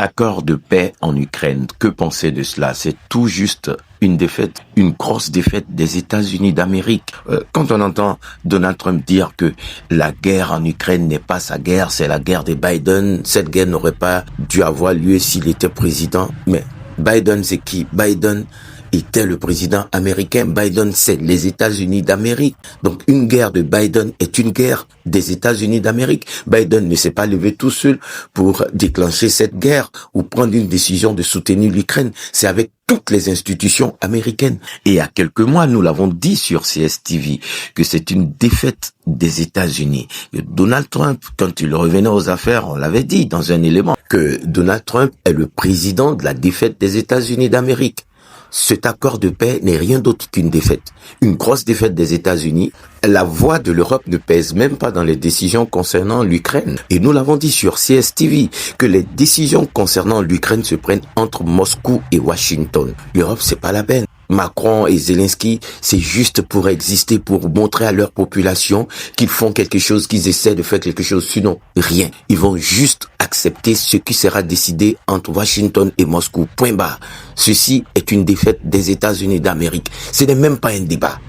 Accord de paix en Ukraine. Que penser de cela? C'est tout juste une défaite, une grosse défaite des États-Unis d'Amérique. Quand on entend Donald Trump dire que la guerre en Ukraine n'est pas sa guerre, c'est la guerre des Biden, cette guerre n'aurait pas dû avoir lieu s'il était président. Mais Biden, c'est qui? Biden était le président américain. Biden, c'est les États-Unis d'Amérique. Donc, une guerre de Biden est une guerre des États-Unis d'Amérique. Biden ne s'est pas levé tout seul pour déclencher cette guerre ou prendre une décision de soutenir l'Ukraine. C'est avec toutes les institutions américaines. Et il y a quelques mois, nous l'avons dit sur CSTV, que c'est une défaite des États-Unis. Donald Trump, quand il revenait aux affaires, on l'avait dit dans un élément, que Donald Trump est le président de la défaite des États-Unis d'Amérique. Cet accord de paix n'est rien d'autre qu'une défaite. Une grosse défaite des États-Unis. La voix de l'Europe ne pèse même pas dans les décisions concernant l'Ukraine. Et nous l'avons dit sur CSTV, que les décisions concernant l'Ukraine se prennent entre Moscou et Washington. L'Europe, c'est pas la peine. Macron et Zelensky, c'est juste pour exister, pour montrer à leur population qu'ils font quelque chose, qu'ils essaient de faire quelque chose. Sinon, rien. Ils vont juste accepter ce qui sera décidé entre Washington et Moscou. Point barre. Ceci est une défaite des États-Unis d'Amérique. Ce n'est même pas un débat.